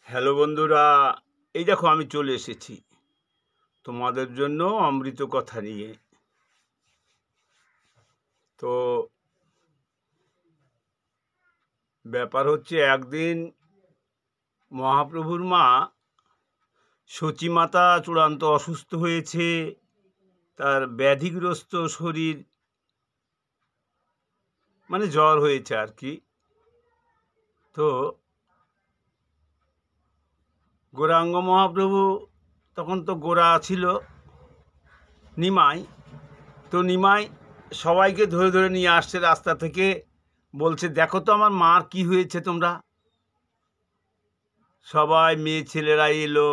Hello বন্ধুরা, এই দেখো আমি চলে এসেছি তোমাদের জন্য অমৃত কথা নিয়ে। তো ব্যাপার হচ্ছে, একদিন মহাপ্রভুর মা সচিমাতা চূড়ান্ত অসুস্থ হয়েছে। তার ব্যাধিগ্রস্ত শরীর, মানে জ্বর হয়েছে আর কি। তো গৌরাঙ্গ মহাপ্রভু, তখন তো গোরা ছিল নিমাই, তো নিমাই সবাইকে ধরে ধরে নিয়ে আসছে রাস্তা থেকে, বলছে দেখো তো আমার মার কি হয়েছে তোমরা। সবাই মেয়ে ছেলেরা এলো,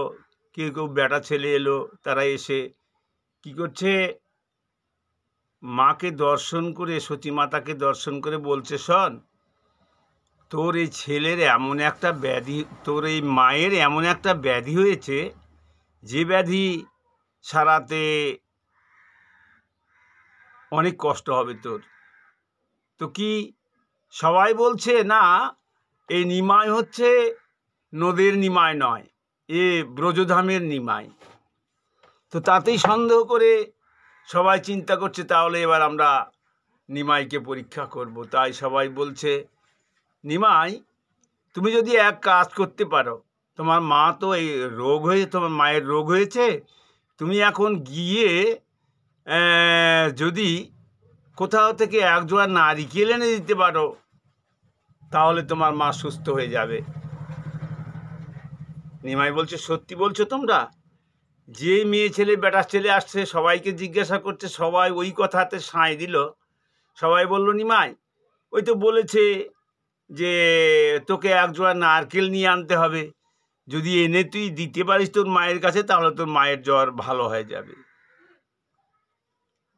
কেউ কেউ বেটা ছেলে এলো, তারা এসে কি করছে, মাকে দর্শন করে, সতীমাতাকে দর্শন করে বলছে, শোন, তোর এই ছেলের এমন একটা ব্যাধি, তোর এই মায়ের এমন একটা ব্যাধি হয়েছে, যে ব্যাধি সারাতে অনেক কষ্ট হবে তোর। তো কি, সবাই বলছে না, এই নিমাই হচ্ছে নদীর নিমাই নয়, এ ব্রজধামের নিমাই। তো তাতেই সন্দেহ করে সবাই চিন্তা করছে, তাহলে এবার আমরা নিমাইকে পরীক্ষা করব। তাই সবাই বলছে, নিমাই, তুমি যদি এক কাজ করতে পারো, তোমার মা তো এই রোগ হয়ে, তোমার মায়ের রোগ হয়েছে, তুমি এখন গিয়ে যদি কোথাও থেকে এক জোড়া নারিকেল এনে দিতে পারো, তাহলে তোমার মা সুস্থ হয়ে যাবে। নিমাই বলছে, সত্যি বলছো তোমরা? যে মেয়ে ছেলে বেটা ছেলে আসছে, সবাইকে জিজ্ঞাসা করছে, সবাই ওই কথাতে সায় দিল। সবাই বলল, নিমাই, ওই তো বলেছে যে তোকে এক জোড়া নারকেল নিয়ে আনতে হবে, যদি এনে তুই দিতে পারিস তোর মায়ের কাছে, তাহলে তোর মায়ের জ্বর ভালো হয়ে যাবে।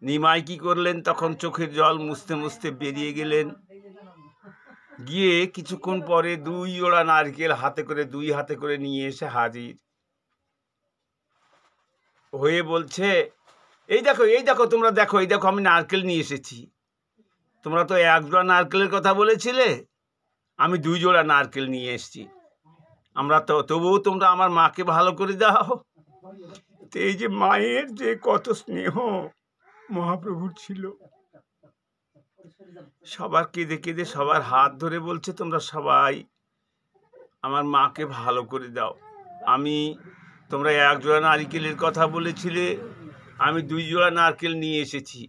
নিমাই কি করলেন, তখন চোখের জল মুছতে মুছতে বেরিয়ে গেলেন। গিয়ে কিছুক্ষণ পরে 2 জোড়া নারকেল হাতে করে, 2 হাতে করে নিয়ে এসে হাজির হয়ে বলছে, এই দেখো, এই দেখো, তোমরা দেখো, এই দেখো, আমি নারকেল নিয়ে এসেছি। তোমরা তো 1 জোড়া নারকেলের কথা বলেছিলে, আমি 2 জোড়া নারকেল নিয়ে এসেছি। আমরা তো, তবুও তোমরা আমার মাকে ভালো করে দাও। তো এই যে মায়ের যে কত স্নেহ মহাপ্রভুর ছিল, সবার কেঁদে কেঁদে সবার হাত ধরে বলছে, তোমরা সবাই আমার মাকে ভালো করে দাও। তোমরা 1 জোড়া নারকেলের কথা বলেছিলে, আমি 2 জোড়া নারকেল নিয়ে এসেছি,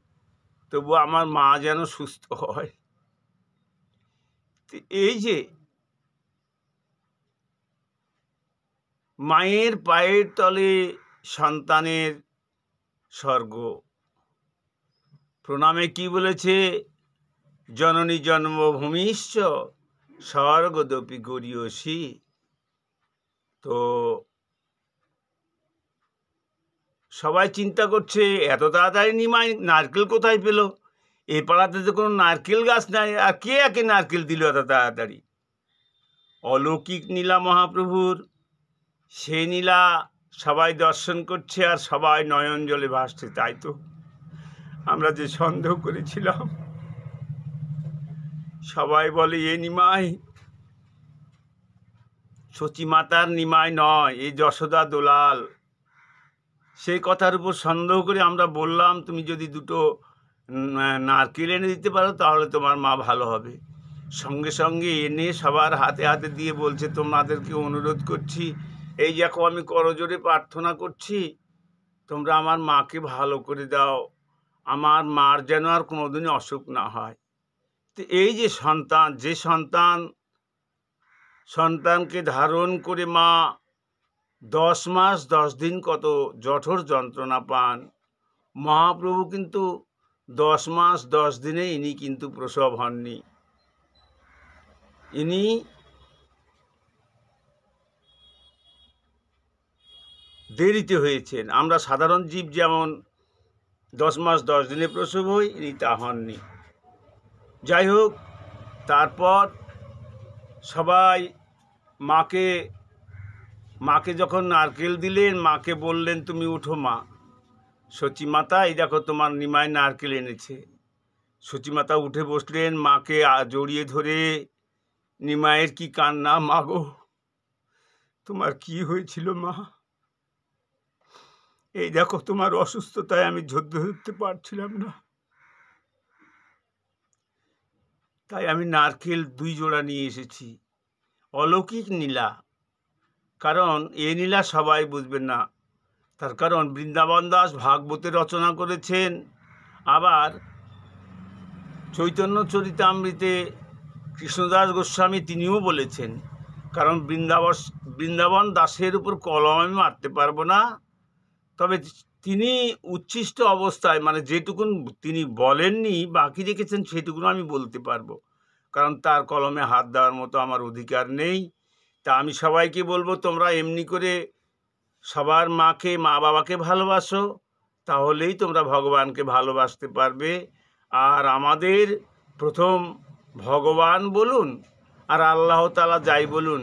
তবু আমার মা যেন সুস্থ হয়। এই যে মায়ের পায়ের তলে সন্তানের স্বর্গ, প্রণামে কি বলেছে, জননী জন্মভূমিশ্চ স্বর্গদপি গরীয়সী। তো সবাই চিন্তা করছে, এত তাড়াতাড়ি নিমাই নারকেল কোথায় পেল? এই পাড়াতে তো কোনো নারকেল গাছ নাই, আর কে একে নারকেল দিল এত তাড়াতাড়ি? অলৌকিক নীলা মহাপ্রভুর, সে নীলা সবাই দর্শন করছে, আর সবাই নয়ন জলে ভাসছে। তাই তো আমরা যে সন্দেহ করেছিলাম, সবাই বলে এ নিমাই সচিমাতার নিমাই নয়, এই যশোদা দোলাল। সেই কথার উপর সন্দেহ করে আমরা বললাম, তুমি যদি 2টো নারকেল এনে দিতে পারো, তাহলে তোমার মা ভালো হবে। সঙ্গে সঙ্গে এনে সবার হাতে হাতে দিয়ে বলছে, তোমাদেরকে অনুরোধ করছি, এই দেখো আমি করজোড়ে প্রার্থনা করছি, তোমরা আমার মাকে ভালো করে দাও, আমার মার যেন আর কোনোদিনই অসুখ না হয়। তো এই যে সন্তান, যে সন্তানকে ধারণ করে মা 10 মাস 10 দিন কত জঠর যন্ত্রণা পান, মহাপ্রভু কিন্তু 10 মাস 10 দিনে ইনি কিন্তু প্রসব হননি। ইনি দেরিতে হয়েছেন। আমরা সাধারণ জীব যেমন 10 মাস 10 দিনে প্রসব হই, ইনি তা হননি। যাই হোক, তারপর সবাই মাকে যখন নারকেল দিলেন, মাকে বললেন, তুমি উঠো মা। সচিমাতা, এই দেখো তোমার নিমাই নারকেল এনেছে। সচিমাতা উঠে বসলেন, মাকে জড়িয়ে ধরে, নিমাইয়ের কি কান্না, মাগো তোমার কি হয়েছিল মা? এই দেখো, তোমার অসুস্থতায় আমি ধৈর্য ধরতে পারছিলাম না, তাই আমি নারকেল 2 জোড়া নিয়ে এসেছি। অলৌকিক নীলা, কারণ এ নীলা সবাই বুঝবেন না। তার কারণ বৃন্দাবন দাস ভাগবতে রচনা করেছেন, আবার চৈতন্য চরিতামৃতে কৃষ্ণদাস গোস্বামী তিনিও বলেছেন। কারণ বৃন্দাবন দাসের উপর কলম আমি মারতে পারবো না, তবে তিনি উচ্ছিষ্ট অবস্থায়, মানে যেটুকুন তিনি বলেননি বাকি রেখেছেন সেটুকুন আমি বলতে পারবো, কারণ তার কলমে হাত দেওয়ার মতো আমার অধিকার নেই। তা আমি সবাইকে বলবো, তোমরা এমনি করে সবার মাকে, মা বাবাকে ভালোবাসো, তাহলেই তোমরা ভগবানকে ভালোবাসতে পারবে। আর আমাদের প্রথম ভগবান বলুন আর আল্লাহ তাআলা যাই বলুন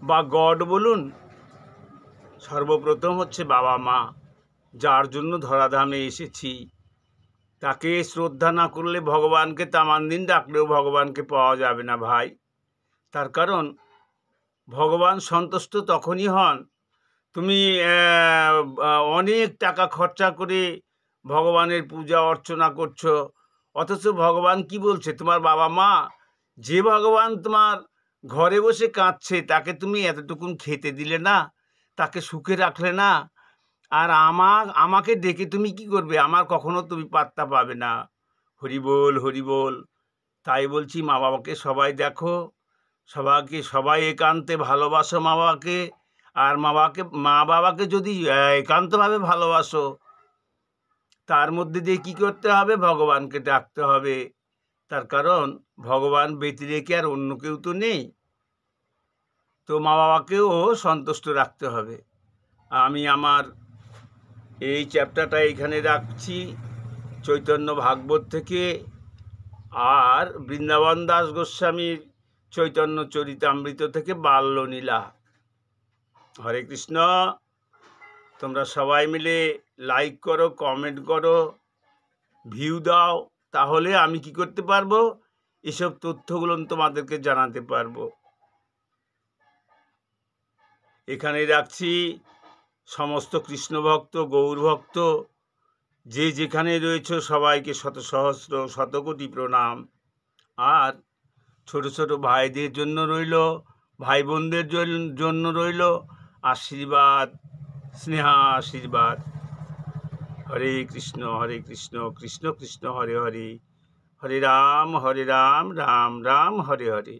বা গড বলুন, সর্বপ্রথম হচ্ছে বাবা মা, যার জন্য ধরাধামে এসেছি। তাকে শ্রদ্ধা না করলে ভগবানকে তামান দিন ডাকলেও ভগবানকে পাওয়া যাবে না ভাই। তার কারণ ভগবান সন্তুষ্ট তখনই হন, তুমি অনেক টাকা খরচা করে ভগবানের পূজা অর্চনা করছো, অথচ ভগবান কি বলছে? তোমার বাবা মা, যে ভগবান তোমার ঘরে বসে কাঁদছে, তাকে তুমি এতটুকুন খেতে দিলে না, তাকে সুখে রাখলে না, আর আমাকে ডেকে তুমি কি করবে? আমার কখনো তুমি পাত্তা পাবে না। হরি বল, হরি বল। তাই বলছি, মা বাবাকে সবাই দেখো, সবাই একান্তে ভালোবাসো মা বাবাকে। আর মা বাবাকে যদি একান্তভাবে ভালোবাসো, তার মধ্যে দিয়ে কি করতে হবে? ভগবানকে ডাকতে হবে। তার কারণ ভগবান ব্যতিরেকে আর অন্য কেউ তো নেই। তো মা বাবাকেও সন্তুষ্ট রাখতে হবে। আমি আমার এই চ্যাপ্টারটা এখানে রাখছি চৈতন্য ভাগবত থেকে, আর বৃন্দাবন দাস গোস্বামীর চৈতন্য চরিতামৃত থেকে বাল্যলীলা। হরে কৃষ্ণ। তোমরা সবাই মিলে লাইক করো, কমেন্ট করো, ভিউ দাও, তাহলে আমি কি করতে পারবো? এসব তথ্যগুলো তোমাদেরকে জানাতে পারবো। এখানে রাখছি সমস্ত কৃষ্ণ ভক্ত, গৌর ভক্ত, যে যেখানে রয়েছে সবাইকে শত সহস্র শতকোটি প্রণাম। আর ছোট ছোট ভাইদের জন্য রইল, ভাই বোনদের জন্য রইল আশীর্বাদ, স্নেহা আশীর্বাদ। হরে কৃষ্ণ, কৃষ্ণ কৃষ্ণ হরে হরে, হরে রাম রাম রাম হরে হরে।